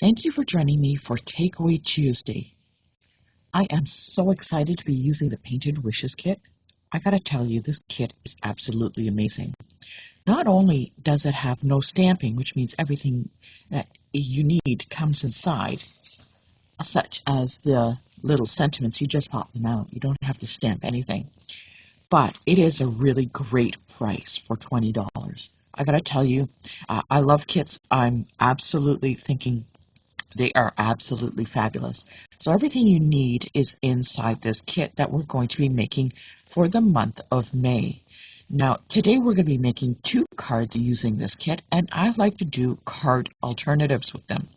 Thank you for joining me for Takeaway Tuesday. I am so excited to be using the Painted Wishes kit. I gotta tell you, this kit is absolutely amazing. Not only does it have no stamping, which means everything that you need comes inside, such as the little sentiments, you just pop them out. You don't have to stamp anything. But it is a really great price for $20. I gotta tell you, I love kits. I'm absolutely thinking they are absolutely fabulous. So everything you need is inside this kit that we're going to be making for the month of May. Now, today we're going to be making 2 cards using this kit, and I like to do card alternatives with them.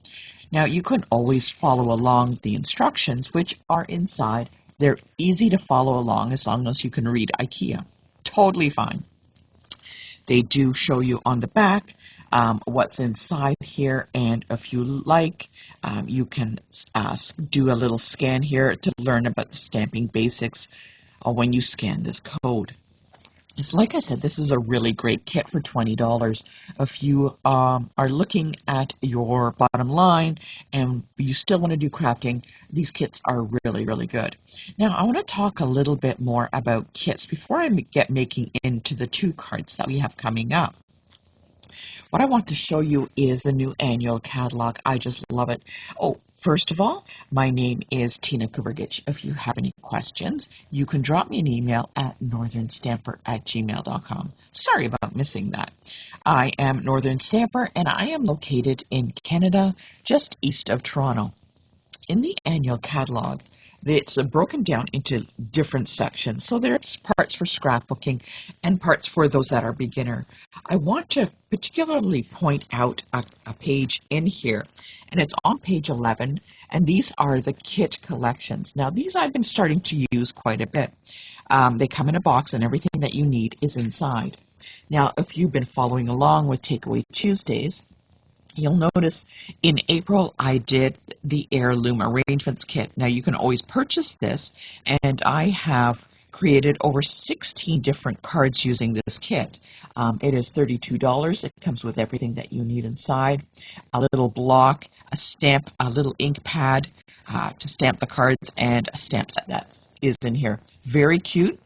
Now, you can always follow along the instructions, which are inside. They're easy to follow along as long as you can read IKEA. Totally fine. They do show you on the back what's inside here, and if you like, you can do a little scan here to learn about the stamping basics when you scan this code. So like I said, this is a really great kit for $20. If you are looking at your bottom line and you still want to do crafting, these kits are really, really good. Now, I want to talk a little bit more about kits before I get making into the 2 cards that we have coming up. What I want to show you is the new annual catalog. I just love it. Oh, first of all, my name is Tina Kubergich. If you have any questions, you can drop me an email at northernstamper@gmail.com. Sorry about missing that. I am Northern Stamper, and I am located in Canada, just east of Toronto. In the annual catalog, it's broken down into different sections. So there's parts for scrapbooking and parts for those that are beginner. I want to particularly point out a page in here, and it's on page 11, and these are the kit collections. Now, these I've been starting to use quite a bit. They come in a box, and everything that you need is inside. Now, if you've been following along with Takeaway Tuesdays, you'll notice in April I did the Heirloom Arrangements Kit. Now you can always purchase this, and I have created over 16 different cards using this kit. It is $32. It comes with everything that you need inside. A little block, a stamp, a little ink pad to stamp the cards, and a stamp set that is in here. Very cute.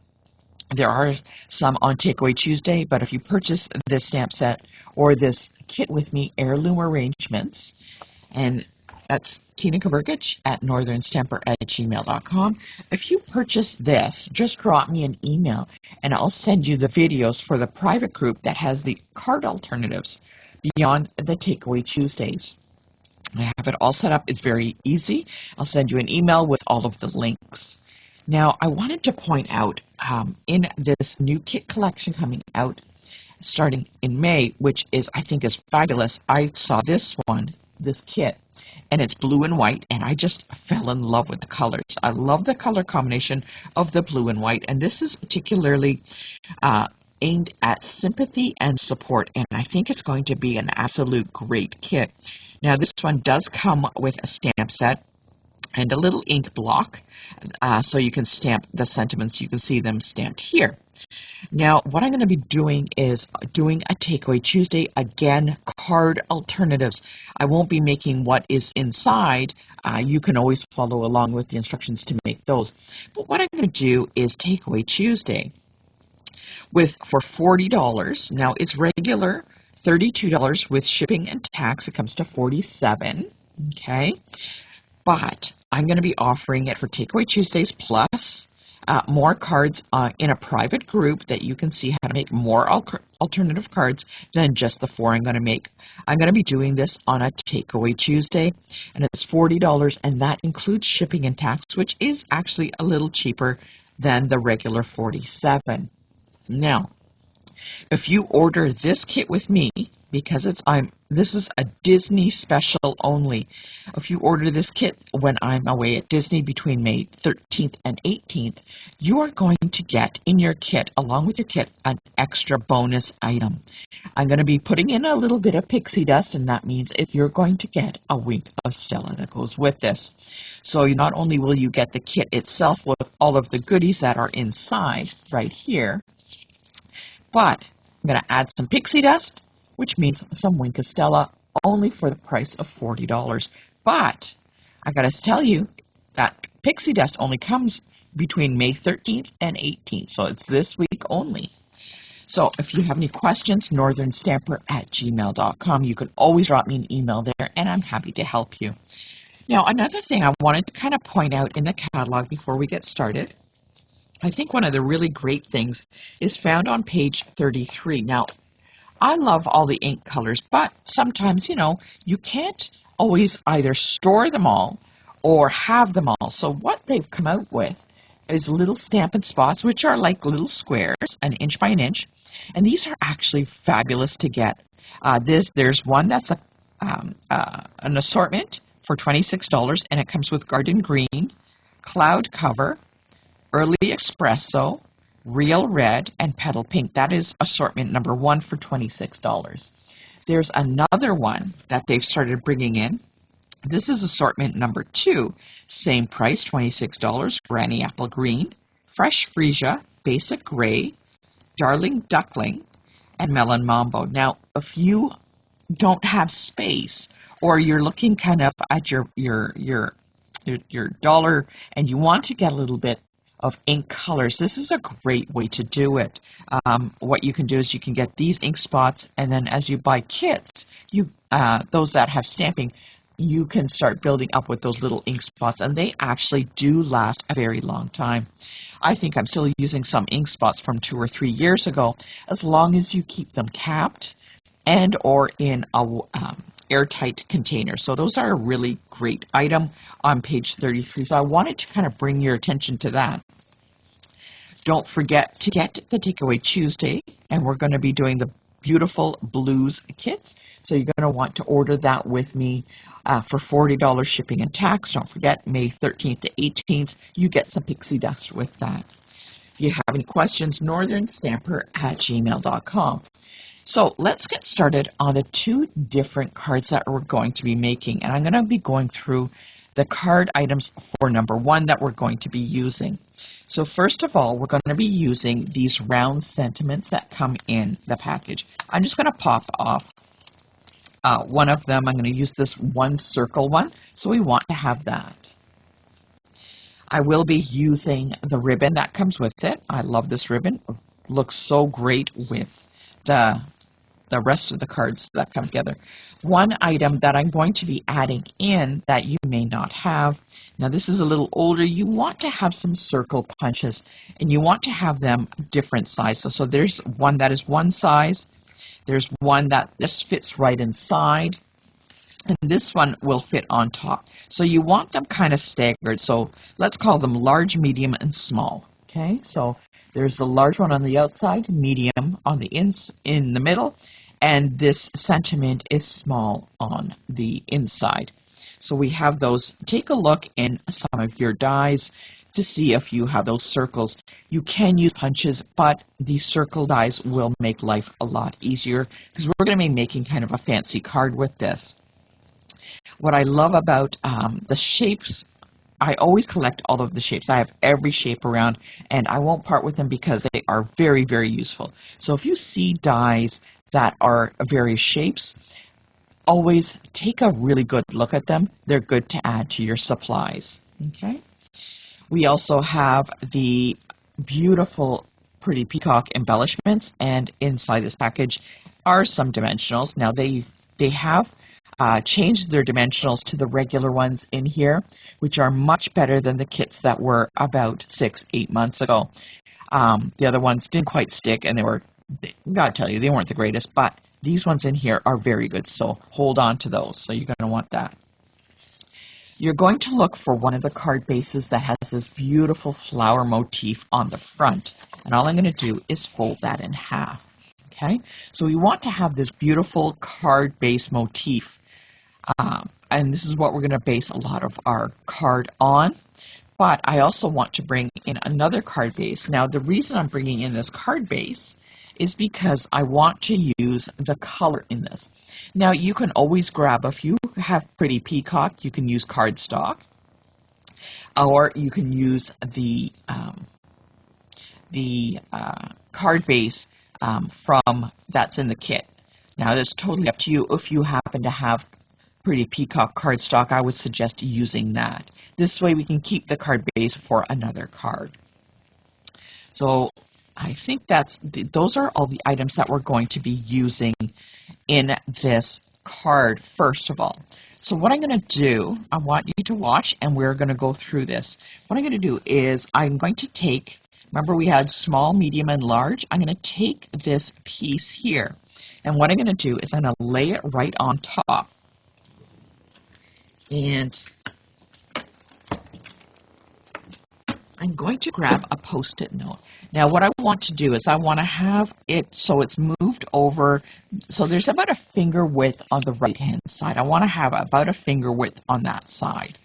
There are some on Takeaway Tuesday, but if you purchase this stamp set or this kit with me, Heirloom Arrangements, and that's Tina Kubergich at northernstamper@gmail.com. If you purchase this, just drop me an email and I'll send you the videos for the private group that has the card alternatives beyond the Takeaway Tuesdays. I have it all set up. It's very easy. I'll send you an email with all of the links. Now, I wanted to point out in this new kit collection coming out starting in May, which I think is fabulous. I saw this kit, and it's blue and white, and I just fell in love with the colors. I love the color combination of the blue and white, and this is particularly aimed at sympathy and support, and I think it's going to be an absolute great kit. Now, this one does come with a stamp set and a little ink block, so you can stamp the sentiments. You can see them stamped here. Now, what I'm going to be doing is doing a Takeaway Tuesday, again, card alternatives. I won't be making what is inside. You can always follow along with the instructions to make those. But what I'm going to do is Takeaway Tuesday for $40. Now, it's regular $32 with shipping and tax. It comes to $47. Okay. But I'm going to be offering it for Takeaway Tuesdays plus more cards in a private group that you can see how to make more alternative cards than just the 4 I'm going to make. I'm going to be doing this on a Takeaway Tuesday, and it's $40, and that includes shipping and tax, which is actually a little cheaper than the regular $47. Now, if you order this kit with me, because this is a Disney special only. If you order this kit when I'm away at Disney between May 13th and 18th, you are going to get in your kit, along with your kit, an extra bonus item. I'm going to be putting in a little bit of pixie dust, and that means if you're going to get a wink of Stella that goes with this. So not only will you get the kit itself with all of the goodies that are inside right here, but I'm going to add some pixie dust, which means some Wink of Stella, only for the price of $40. But I got to tell you that pixie dust only comes between May 13th and 18th, so it's this week only. So if you have any questions, northernstamper@gmail.com. You can always drop me an email there, and I'm happy to help you. Now, another thing I wanted to kind of point out in the catalog before we get started, I think one of the really great things is found on page 33. Now, I love all the ink colors, but sometimes, you can't always either store them all or have them all. So what they've come out with is little Stampin' Spots, which are like little squares, an inch by an inch. And these are actually fabulous to get. There's one that's an assortment for $26, and it comes with Garden Green, Cloud Cover, Early Espresso, Real Red, and Petal Pink. That is assortment number 1 for $26. There's another one that they've started bringing in. This is assortment number 2, same price, $26, Granny Apple Green, Fresh Freesia, Basic Gray, Darling Duckling, and Melon Mambo. Now, if you don't have space, or you're looking kind of at your dollar and you want to get a little bit of ink colors, this is a great way to do it. What you can do is you can get these ink spots, and then as you buy kits, those that have stamping, you can start building up with those little ink spots, and they actually do last a very long time. I think I'm still using some ink spots from 2 or 3 years ago, as long as you keep them capped and or in a airtight container. So those are a really great item on page 33. So I wanted to kind of bring your attention to that. Don't forget to get the Takeaway Tuesday, and we're going to be doing the beautiful blues kits. So you're going to want to order that with me for $40 shipping and tax. Don't forget, May 13th to 18th, you get some pixie dust with that. If you have any questions, northernstamper@gmail.com. So let's get started on the 2 different cards that we're going to be making. And I'm going to be going through the card items for number 1 that we're going to be using. So first of all, we're going to be using these round sentiments that come in the package. I'm just going to pop off one of them. I'm going to use this one circle one, so we want to have that. I will be using the ribbon that comes with it. I love this ribbon. It looks so great with the rest of the cards that come together. One item that I'm going to be adding in that you may not have, now this is a little older, you want to have some circle punches, and you want to have them different sizes. So there's one that is one size, there's one that just fits right inside, and this one will fit on top. So you want them kind of staggered. So let's call them large, medium, and small. Okay, so there's the large one on the outside, medium on the in the middle, and this sentiment is small on the inside. So we have those. Take a look in some of your dies to see if you have those circles. You can use punches, but the circle dies will make life a lot easier because we're going to be making kind of a fancy card with this. What I love about the shapes, I always collect all of the shapes. I have every shape around, and I won't part with them because they are very, very useful. So if you see dies that are various shapes, always take a really good look at them. They're good to add to your supplies. Okay. We also have the beautiful, pretty peacock embellishments, and inside this package are some dimensionals. Now they have changed their dimensionals to the regular ones in here, which are much better than the kits that were about 6-8 months ago. The other ones didn't quite stick, and gotta tell you, they weren't the greatest, but these ones in here are very good, so hold on to those. So you're going to want that. You're going to look for one of the card bases that has this beautiful flower motif on the front, and all I'm going to do is fold that in half. Okay, so we want to have this beautiful card base motif, and this is what we're going to base a lot of our card on. But I also want to bring in another card base. Now, the reason I'm bringing in this card base is because I want to use the color in this. Now, you can always grab, if you have pretty peacock, you can use cardstock, or you can use the card base from that's in the kit. Now, it's totally up to you if you happen to have Pretty Peacock cardstock, I would suggest using that. This way we can keep the card base for another card. So I think those are all the items that we're going to be using in this card, first of all. So what I'm going to do, I want you to watch, and we're going to go through this. What I'm going to do is I'm going to take, remember we had small, medium, and large? I'm going to take this piece here, and what I'm going to do is I'm going to lay it right on top. And I'm going to grab a Post-it note. Now what I want to do is I want to have it so it's moved over, so there's about a finger width on the right hand side. I want to have about a finger width on that side.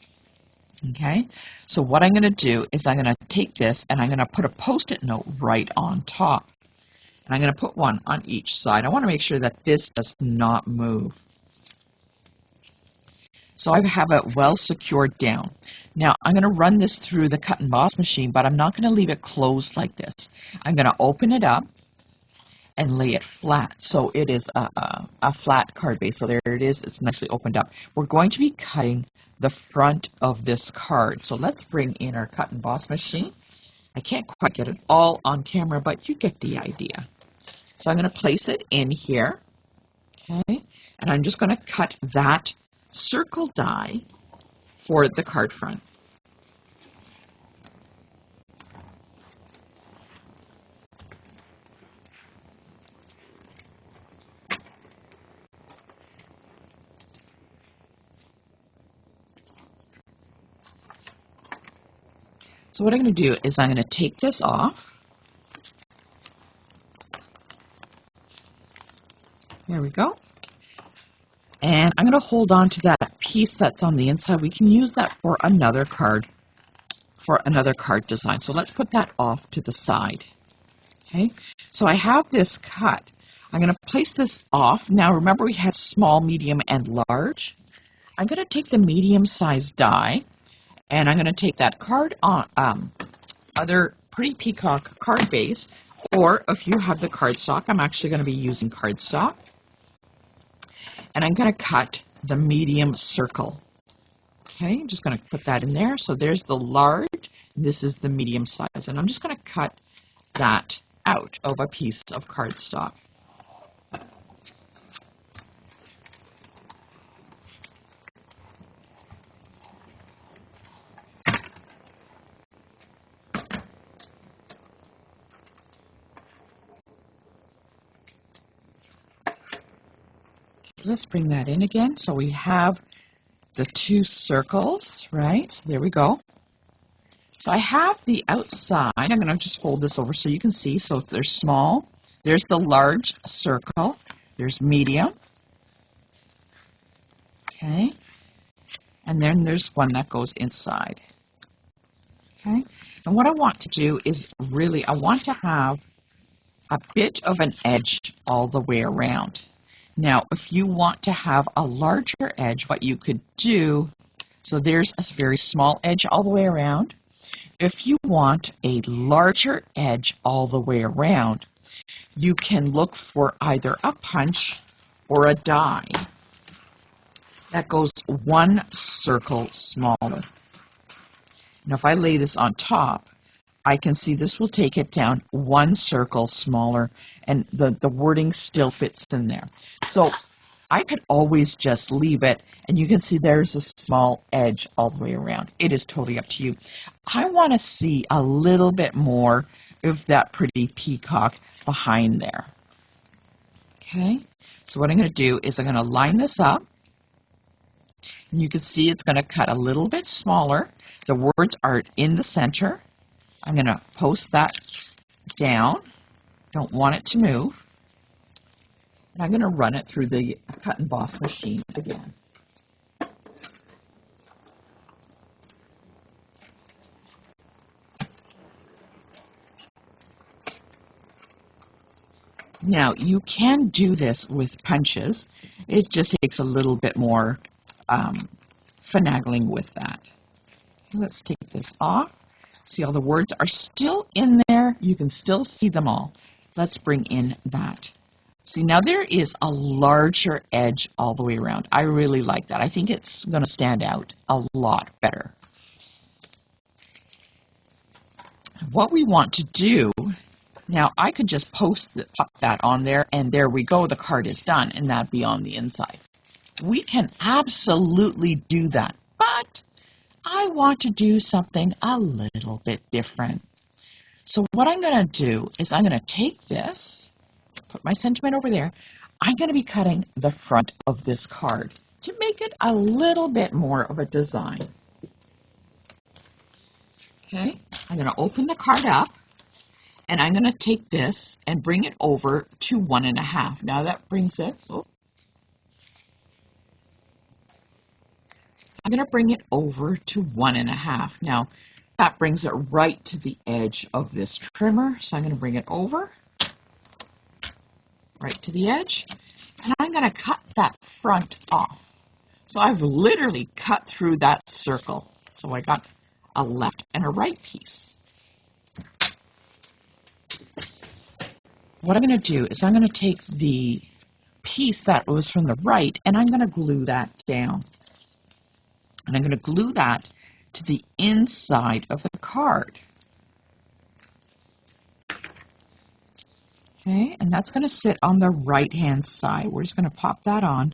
Okay, so what I'm going to do is I'm going to take this and I'm going to put a Post-it note right on top. And I'm going to put one on each side. I want to make sure that this does not move. So I have it well secured down. Now I'm going to run this through the cut and emboss machine, but I'm not going to leave it closed like this. I'm going to open it up and lay it flat. So it is a flat card base. So there it is. It's nicely opened up. We're going to be cutting the front of this card. So let's bring in our cut and emboss machine. I can't quite get it all on camera, but you get the idea. So I'm going to place it in here. Okay, and I'm just going to cut that circle die for the card front. So what I'm going to do is I'm going to take this off. There we go. And I'm going to hold on to that piece that's on the inside. We can use that for another card design. So let's put that off to the side. Okay, so I have this cut. I'm going to place this off. Now remember we had small, medium, and large. I'm going to take the medium-sized die, and I'm going to take that card on other Pretty Peacock card base, or if you have the cardstock, I'm actually going to be using cardstock. And I'm going to cut the medium circle. Okay, I'm just going to put that in there. So there's the large, this is the medium size. And I'm just going to cut that out of a piece of cardstock. Let's bring that in again. So we have the two circles, right? So there we go. So I have the outside. I'm going to just fold this over so you can see. So there's small, there's the large circle, there's medium, okay, and then there's one that goes inside. Okay, and what I want to do is really, I want to have a bit of an edge all the way around. Now, if you want to have a larger edge, what you could do, so there's a very small edge all the way around. If you want a larger edge all the way around, you can look for either a punch or a die that goes one circle smaller. Now, if I lay this on top, I can see this will take it down one circle smaller, and the wording still fits in there. So I could always just leave it, and you can see there's a small edge all the way around. It is totally up to you. I want to see a little bit more of that Pretty Peacock behind there. Okay, so what I'm going to do is I'm going to line this up, and you can see it's going to cut a little bit smaller. The words are in the center. I'm going to post that down. Don't want it to move. And I'm going to run it through the cut and emboss machine again. Now, you can do this with punches. It just takes a little bit more finagling with that. Let's take this off. See, all the words are still in there. You can still see them all. Let's bring in that See, now there is a larger edge all the way around. I really like that. I think it's going to stand out a lot better. What we want to do, now I could just pop that on there, and there we go, the card is done, and that'd be on the inside. We can absolutely do that, but I want to do something a little bit different. So what I'm going to do is I'm going to take this, put my sentiment over there. I'm going to be cutting the front of this card to make it a little bit more of a design. Okay, I'm going to open the card up, and I'm going to take this and bring it over to 1.5. Now that brings it, I'm going to bring it over to 1.5. Now that brings it right to the edge of this trimmer. So I'm going to bring it over right to the edge, and I'm going to cut that front off. So I've literally cut through that circle. So I got a left and a right piece. What I'm going to do is I'm going to take the piece that was from the right, and I'm going to glue that down. And I'm going to glue that to the inside of the card. Okay, and that's going to sit on the right-hand side. We're just going to pop that on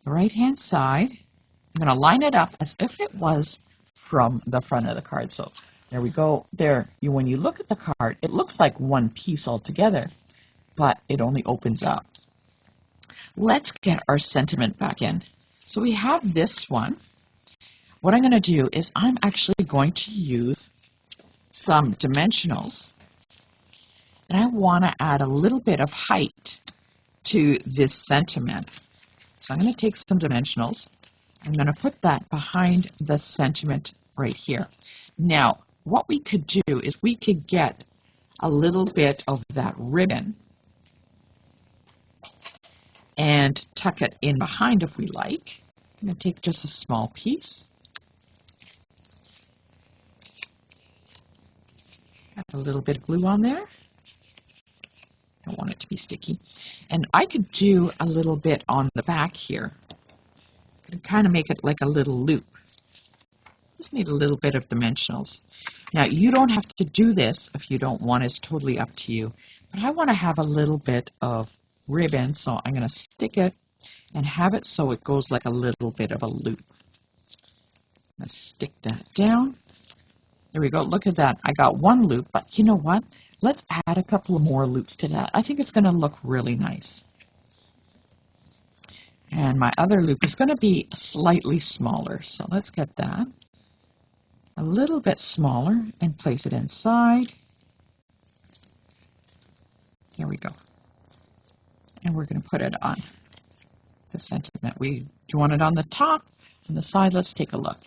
the right-hand side. I'm going to line it up as if it was from the front of the card. So there we go. There, when you look at the card, it looks like one piece altogether, but it only opens up. Let's get our sentiment back in. So we have this one. What I'm going to do is I'm actually going to use some dimensionals, and I want to add a little bit of height to this sentiment. So I'm going to take some dimensionals. I'm going to put that behind the sentiment right here. Now, what we could do is we could get a little bit of that ribbon and tuck it in behind if we like. I'm going to take just a small piece. Add a little bit of glue on there. Don't want it to be sticky. And I could do a little bit on the back here. Kind of make it like a little loop. Just need a little bit of dimensionals. Now, you don't have to do this if you don't want. It's totally up to you. But I want to have a little bit of ribbon, so I'm going to stick it and have it so it goes like a little bit of a loop. Let's stick that down. There we go. Look at that. I got one loop, but you know what? Let's add a couple of more loops to that. I think it's going to look really nice. And my other loop is going to be slightly smaller. So let's get that a little bit smaller and place it inside. There we go. And we're going to put it on the sentiment. Do you want it on the top, on the side? Let's take a look.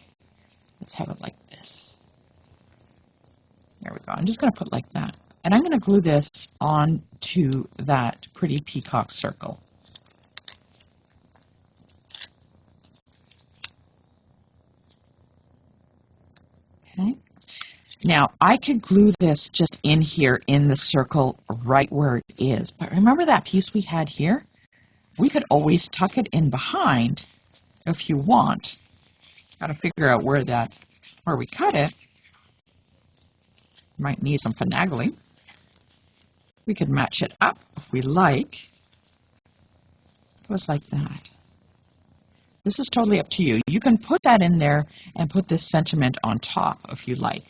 Let's have it like this. There we go. I'm just going to put like that. And I'm going to glue this onto that pretty peacock circle. Okay. Now, I could glue this just in here in the circle right where it is. But remember that piece we had here? We could always tuck it in behind if you want. Got to figure out where we cut it. Might need some finagling. We could match it up if we like. Just like that. This is totally up to you. You can put that in there and put this sentiment on top if you like.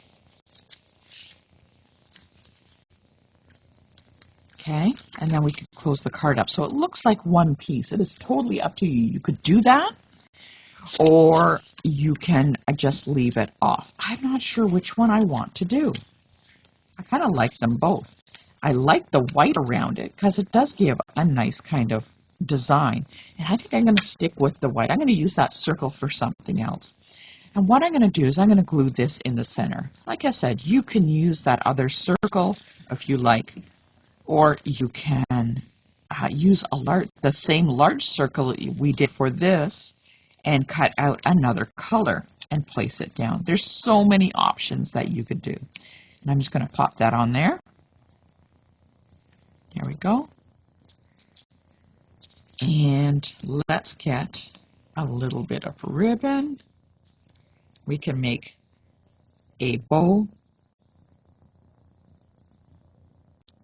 Okay, and then we can close the card up. So it looks like one piece. It is totally up to you. You could do that, or you can just leave it off. I'm not sure which one I want to do. I kind of like them both. I like the white around it because it does give a nice kind of design. And I think I'm going to stick with the white. I'm going to use that circle for something else. And what I'm going to do is I'm going to glue this in the center. Like I said, you can use that other circle if you like, or you can use the same large circle we did for this and cut out another color and place it down. There's so many options that you could do. And I'm just going to pop that on there. There we go. And let's get a little bit of ribbon. We can make a bow.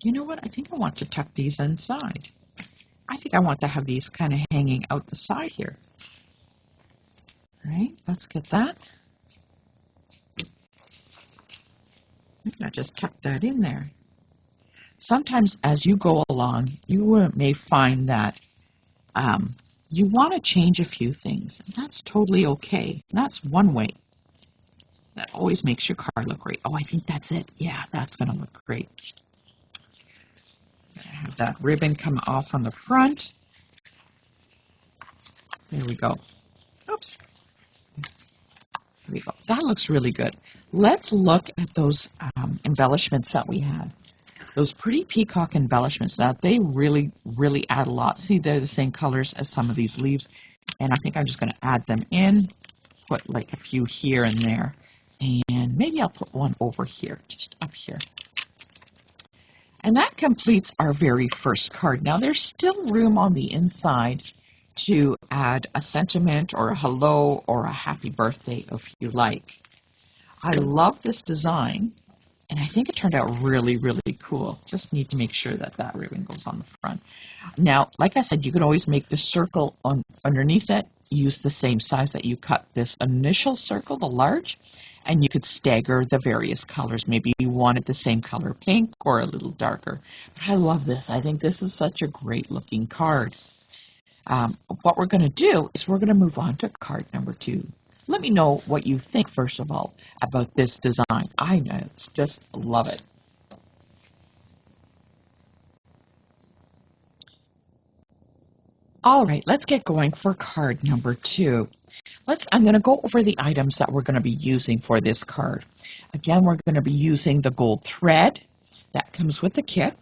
You know what? I think I want to tuck these inside. I think I want to have these kind of hanging out the side here. All right, let's get that. I'm going to just tuck that in there. Sometimes as you go along, you may find that you want to change a few things. And that's totally okay. That's one way. That always makes your card look great. Oh, I think that's it. Yeah, that's going to look great. Have that ribbon come off on the front. There we go. Oops. There we go. That looks really good. Let's look at those embellishments that we had. Those pretty peacock embellishments, now they really, really add a lot. See, they're the same colors as some of these leaves. And I think I'm just going to add them in, put like a few here and there. And maybe I'll put one over here, just up here. And that completes our very first card. Now there's still room on the inside to add a sentiment or a hello or a happy birthday if you like. I love this design and I think it turned out really, really cool. Just need to make sure that that ribbon goes on the front. Now, like I said, you can always make the circle underneath it. Use the same size that you cut this initial circle, the large, and you could stagger the various colors. Maybe you wanted the same color pink or a little darker. But I love this. I think this is such a great looking card. What we're going to do is we're going to move on to card number 2. Let me know what you think, first of all, about this design. I just love it. All right, let's get going for card number 2. I'm going to go over the items that we're going to be using for this card. Again, we're going to be using the gold thread that comes with the kit.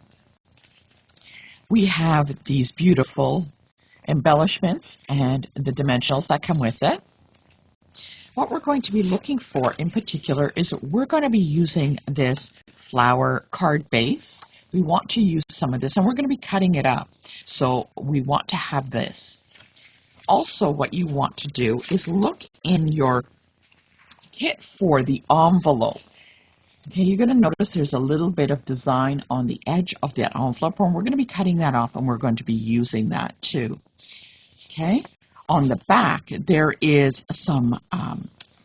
We have these beautiful embellishments and the dimensionals that come with it. What we're going to be looking for in particular is we're going to be using this flower card base. We want to use some of this and we're going to be cutting it up. So we want to have this. Also, what you want to do is look in your kit for the envelope. Okay, you're going to notice there's a little bit of design on the edge of that envelope, and we're going to be cutting that off, and we're going to be using that too. Okay, on the back, there is some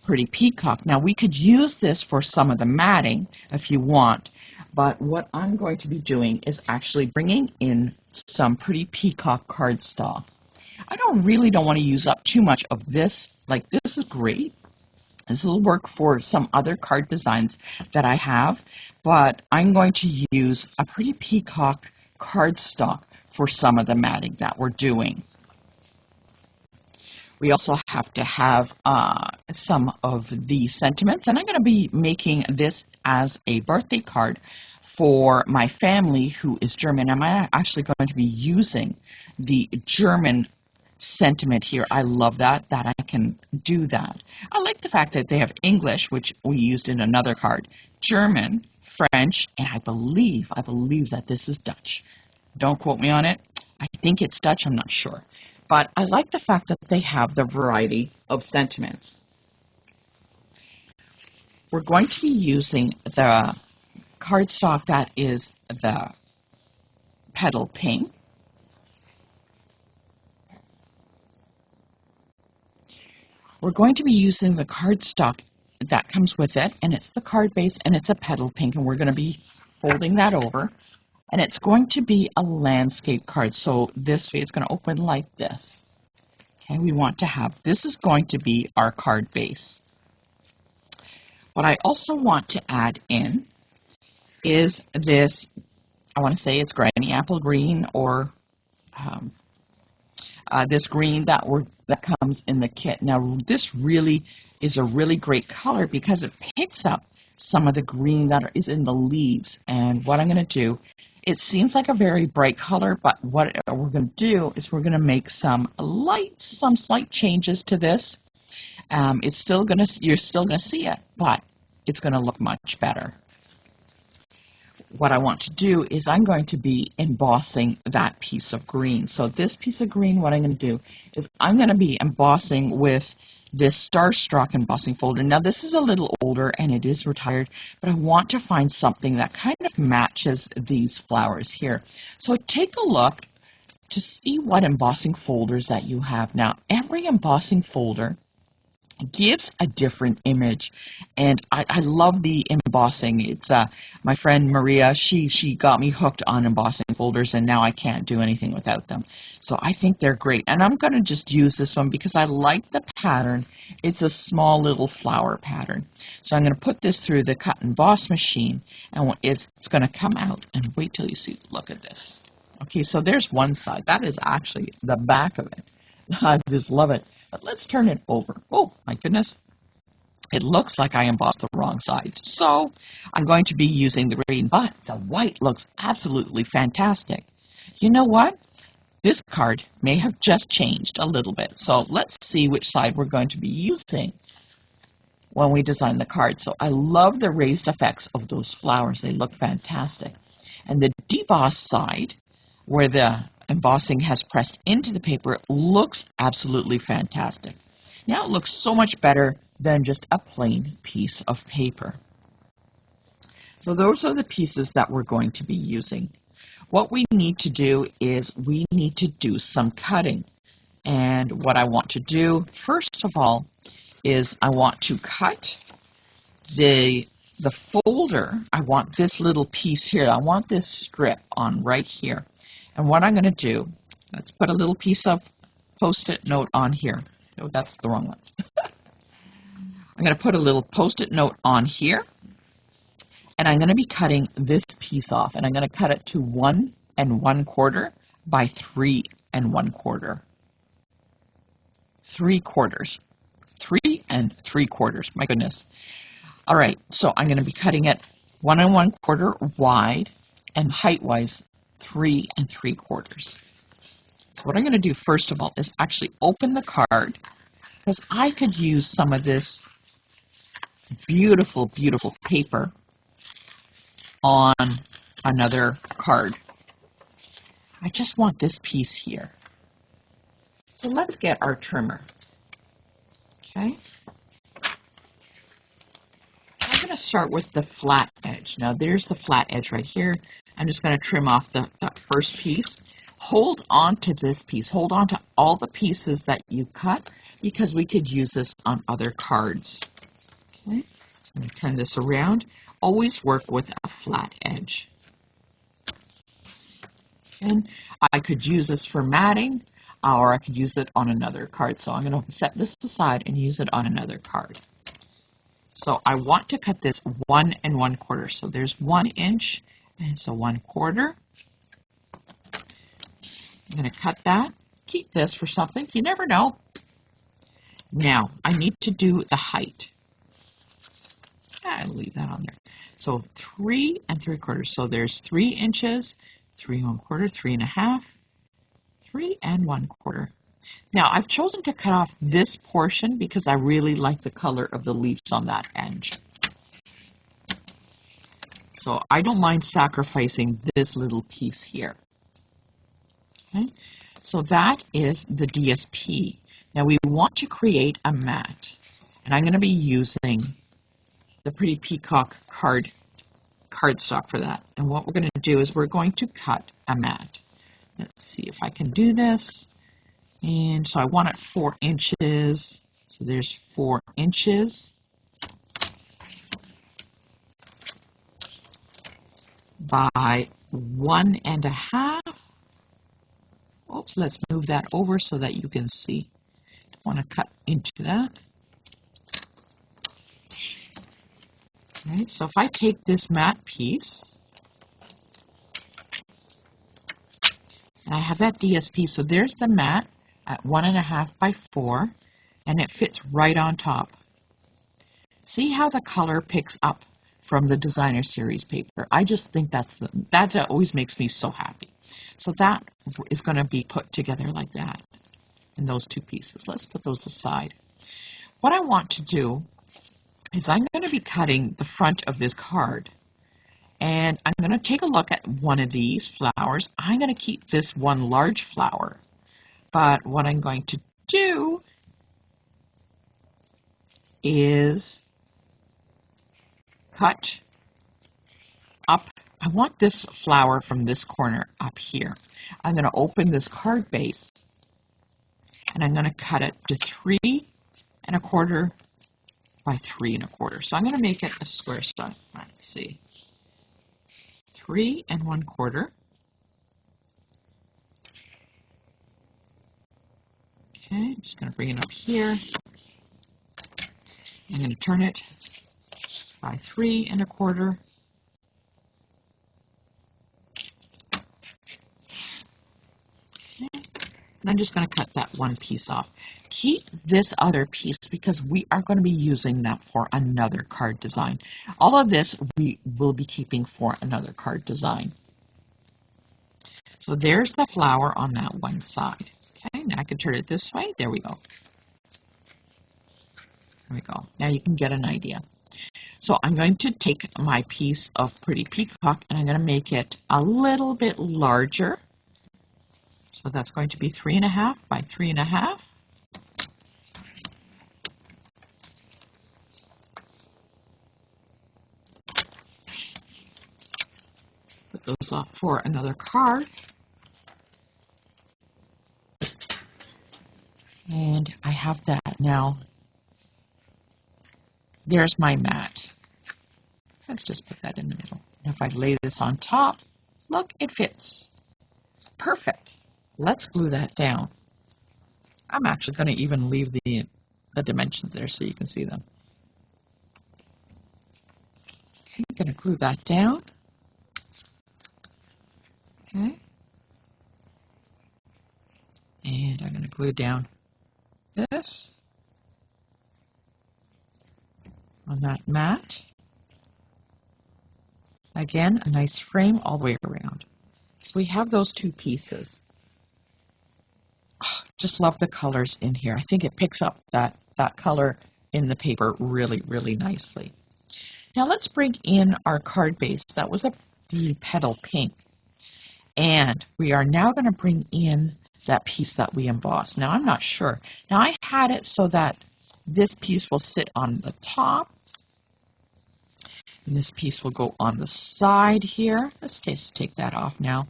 pretty peacock. Now, we could use this for some of the matting if you want, but what I'm going to be doing is actually bringing in some pretty peacock cardstock. I really don't want to use up too much of this. Like, this is great. This will work for some other card designs that I have, but I'm going to use a pretty peacock cardstock for some of the matting that we're doing. We also have to have some of the sentiments, and I'm going to be making this as a birthday card for my family who is German. I'm actually going to be using the German sentiment here. I love that I can do that. I like the fact that they have English, which we used in another card, German, French, and I believe that this is Dutch. Don't quote me on it. I think it's Dutch, I'm not sure. But I like the fact that they have the variety of sentiments. We're going to be using the cardstock that is the petal pink. We're going to be using the cardstock that comes with it, and it's the card base, and it's a petal pink, and we're going to be folding that over, and it's going to be a landscape card, so this way it's going to open like this. Okay, we want to have, this is going to be our card base. What I also want to add in is this, I want to say it's Granny Apple Green, or this green that comes in the kit. Now, this really is a really great color because it picks up some of the green that is in the leaves. And what I'm going to do, it seems like a very bright color, but what we're going to do is we're going to make some slight changes to this. You're still going to see it, but it's going to look much better. what I want to do is I'm going to be embossing that piece of green. So this piece of green, what I'm going to do is I'm going to be embossing with this Starstruck embossing folder. Now this is a little older and it is retired, but I want to find something that kind of matches these flowers here. So take a look to see what embossing folders that you have. Now every embossing folder gives a different image, and I love the embossing. It's my friend Maria, she got me hooked on embossing folders, and now I can't do anything without them. So I think they're great, and I'm going to just use this one because I like the pattern. It's a small little flower pattern. So I'm going to put this through the cut and emboss machine, and it's going to come out, and wait till you see. Look at this. Okay, so there's one side. That is actually the back of it. I just love it. But let's turn it over. Oh, my goodness. It looks like I embossed the wrong side. So I'm going to be using the green, but the white looks absolutely fantastic. You know what? This card may have just changed a little bit. So let's see which side we're going to be using when we design the card. So I love the raised effects of those flowers. They look fantastic. And the deboss side, where the embossing has pressed into the paper, looks absolutely fantastic. Now it looks so much better than just a plain piece of paper. So those are the pieces that we're going to be using. What we need to do is we need to do some cutting. And what I want to do, first of all, is I want to cut the folder. I want this little piece here. I want this strip on right here. And what I'm going to do, let's put a little piece of Post-it note on here. No, that's the wrong one. I'm going to put a little Post-it note on here, and I'm going to be cutting this piece off, and I'm going to cut it to 1 1/4 by 3 1/4. 3/4. 3 3/4. My goodness. All right, so I'm going to be cutting it 1 1/4 wide and height-wise 3 3/4. So what I'm going to do first of all is actually open the card, because I could use some of this beautiful, beautiful paper on another card. I just want this piece here. So let's get our trimmer. Okay. I'm going to start with the flat edge. Now there's the flat edge right here. I'm just going to trim off that first piece. Hold on to this piece. Hold on to all the pieces that you cut, because we could use this on other cards. Okay. So I'm going to turn this around. Always work with a flat edge. And I could use this for matting, or I could use it on another card. So I'm going to set this aside and use it on another card. So I want to cut this 1 1/4. So there's 1 inch, and so 1/4. I'm going to cut that. Keep this for something. You never know. Now I need to do the height. I'll leave that on there. So 3 3/4. So there's 3 inches, 3 1/4, 3 1/2, 3 1/4. Now I've chosen to cut off this portion because I really like the color of the leaves on that edge. So I don't mind sacrificing this little piece here. Okay. So that is the DSP. Now we want to create a mat, and I'm going to be using the Pretty Peacock cardstock for that. And what we're going to do is we're going to cut a mat. Let's see if I can do this. And so I want it 4 inches. So there's 4 inches by 1 1/2. Oops, let's move that over so that you can see. I want to cut into that. Okay, so if I take this mat piece, and I have that DSP, so there's the mat at 1 1/2 by 4, and it fits right on top. See how the color picks up from the Designer Series paper. I just think that always makes me so happy. So that is going to be put together like that in those two pieces. Let's put those aside. What I want to do is I'm going to be cutting the front of this card, And I'm going to take a look at one of these flowers. I'm going to keep this one large flower, but what I'm going to do is cut up. I want this flower from this corner up here. I'm going to open this card base and I'm going to cut it to 3¼ by 3¼ So I'm going to make it a square. So let's see, 3¼ Okay, I'm just going to bring it up here. I'm going to turn it by 3¼ And I'm just going to cut that one piece off. Keep this other piece because we are going to be using that for another card design. All of this we will be keeping for another card design. So there's the flower on that one side. Okay, now I can turn it this way. There we go. There we go. Now you can get an idea. So I'm going to take my piece of Pretty Peacock and I'm going to make it a little bit larger. So that's going to be 3½ by 3½. Put those off for another card. And I have that now. There's my mat. Let's just put that in the middle. And if I lay this on top, look, it fits. Perfect. Let's glue that down. I'm actually going to even leave the dimensions there so you can see them. Okay, I'm going to glue that down. Okay. And I'm going to glue down this on that mat. Again, a nice frame all the way around. So we have those two pieces. Oh, just love the colors in here. I think it picks up that color in the paper really, really nicely. Now let's bring in our card base. That was the petal pink. And we are now going to bring in that piece that we embossed. Now I'm not sure. Now I had it so that this piece will sit on the top. And this piece will go on the side here. Let's just take that off now.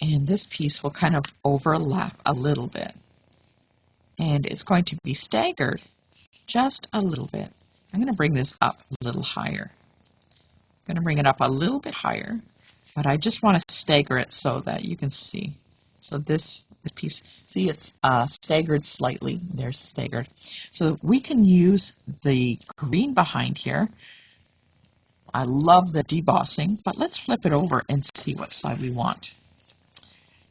And this piece will kind of overlap a little bit. And it's going to be staggered just a little bit. I'm going to bring this up a little higher. I'm going to bring it up a little bit higher, but I just want to stagger it so that you can see. So this piece, see, it's staggered slightly. There's staggered. So we can use the green behind here. I love the debossing, but let's flip it over and see what side we want.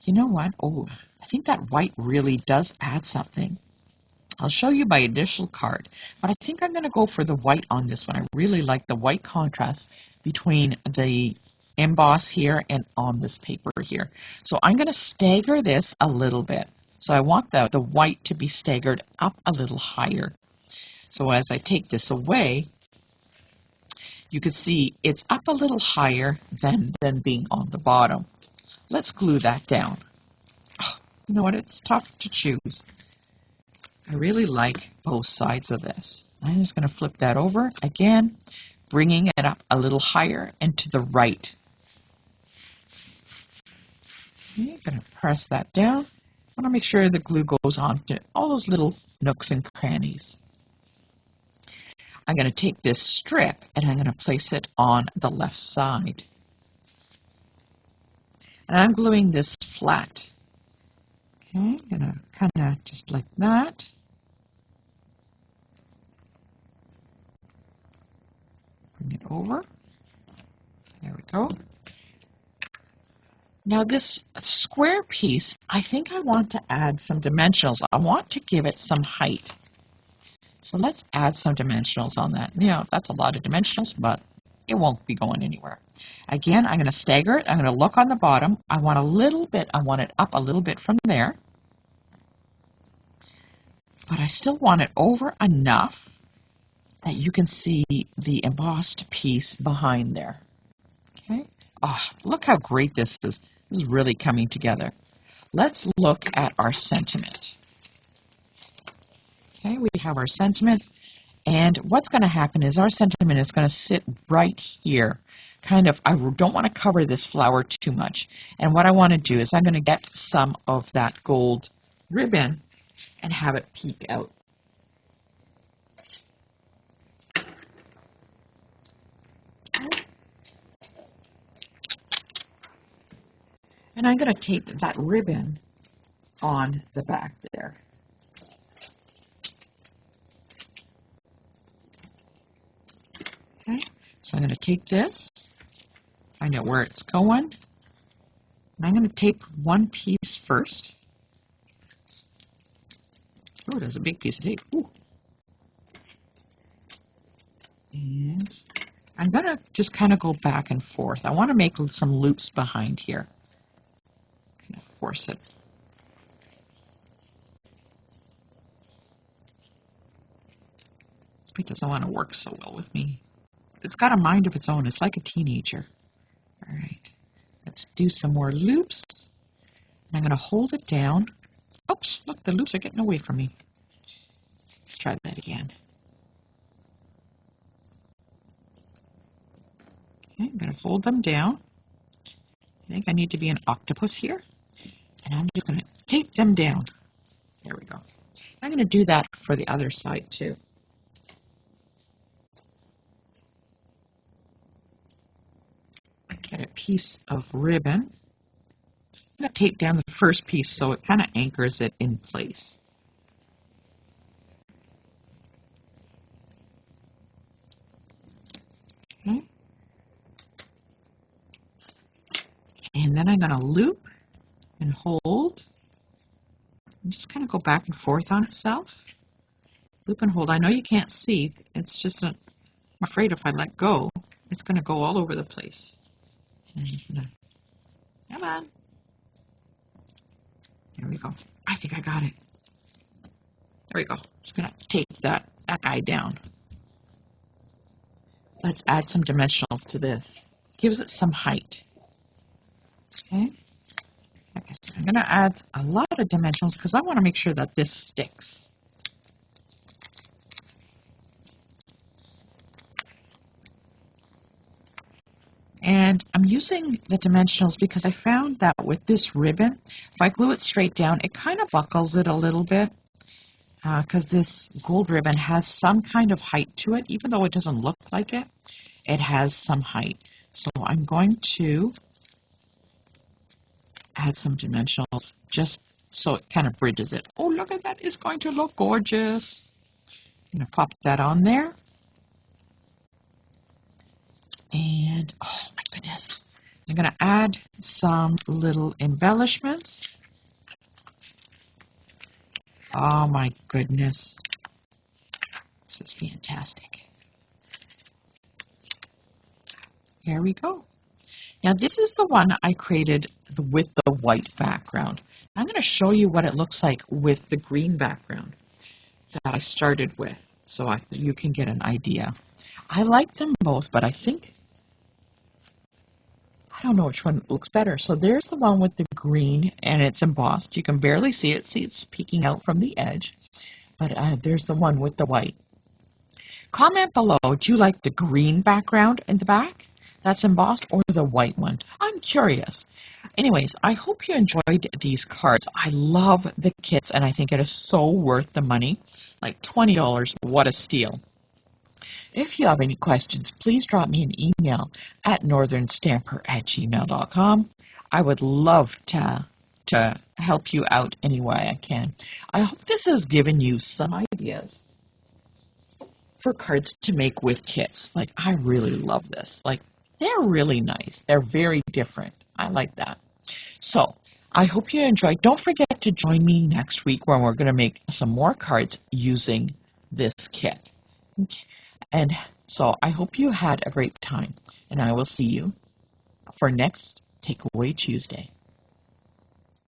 You know what? Oh, I think that white really does add something. I'll show you my initial card, but I think I'm going to go for the white on this one. I really like the white contrast between the emboss here and on this paper here. So I'm going to stagger this a little bit. So I want the white to be staggered up a little higher. So as I take this away, you can see it's up a little higher than being on the bottom. Let's glue that down. Oh, you know what? It's tough to choose. I really like both sides of this. I'm just going to flip that over again, bringing it up a little higher and to the right. Okay, I'm going to press that down. I want to make sure the glue goes on to all those little nooks and crannies. I'm going to take this strip and I'm going to place it on the left side. And I'm gluing this flat. Okay, I'm going to kind of just like that. Bring it over. There we go. Now this square piece, I think I want to add some dimensionals. I want to give it some height. So let's add some dimensionals on that. You know, that's a lot of dimensionals, but it won't be going anywhere. Again, I'm going to stagger it. I'm going to look on the bottom. I want a little bit, I want it up a little bit from there. But I still want it over enough that you can see the embossed piece behind there. Oh, look how great this is. This is really coming together. Let's look at our sentiment. Okay, we have our sentiment, and what's going to happen is our sentiment is going to sit right here. Kind of, I don't want to cover this flower too much. And what I want to do is I'm going to get some of that gold ribbon and have it peek out. And I'm going to tape that ribbon on the back there. Okay, so I'm going to take this, find out where it's going, and I'm going to tape one piece first. Oh, there's a big piece of tape. Ooh. And I'm going to just kind of go back and forth. I want to make some loops behind here. Kind of force it. It doesn't want to work so well with me. It's got a mind of its own. It's like a teenager. All right, let's do some more loops. And I'm going to hold it down. Oops, look, the loops are getting away from me. Let's try that again. Okay, I'm going to hold them down. I think I need to be an octopus here. And I'm just going to tape them down. There we go. I'm going to do that for the other side too. Get a piece of ribbon. I'm going to tape down the first piece so it kind of anchors it in place. Okay. And then I'm going to loop and hold and just kind of go back and forth on itself. Loop and hold. I know you can't see. It's just I'm afraid if I let go, it's going to go all over the place. Come on. There we go. I think I got it. There we go. Just going to take that guy down. Let's add some dimensionals to this. Gives it some height. Okay. Like I said, I'm going to add a lot of dimensionals because I want to make sure that this sticks. And I'm using the dimensionals because I found that with this ribbon, if I glue it straight down, it kind of buckles it a little bit because this gold ribbon has some kind of height to it. Even though it doesn't look like it, it has some height. So I'm going to add some dimensionals just so it kind of bridges it. Oh, look at that. It's going to look gorgeous. I'm going to pop that on there. And, oh my goodness, I'm going to add some little embellishments. Oh my goodness, this is fantastic. There we go. Now this is the one I created with the white background. I'm going to show you what it looks like with the green background that I started with so you can get an idea. I like them both, but I don't know which one looks better. So there's the one with the green and it's embossed. You can barely see it. See, it's peeking out from the edge. But there's the one with the white. Comment below, do you like the green background in the back that's embossed or the white one? I'm curious. Anyways, I hope you enjoyed these cards. I love the kits and I think it is so worth the money. Like $20, what a steal. If you have any questions, please drop me an email at northernstamper@gmail.com. I would love to help you out any way I can. I hope this has given you some ideas for cards to make with kits. Like, I really love this. Like, they're really nice. They're very different. I like that. So, I hope you enjoyed. Don't forget to join me next week when we're going to make some more cards using this kit. And so I hope you had a great time, and I will see you for next Takeaway Tuesday.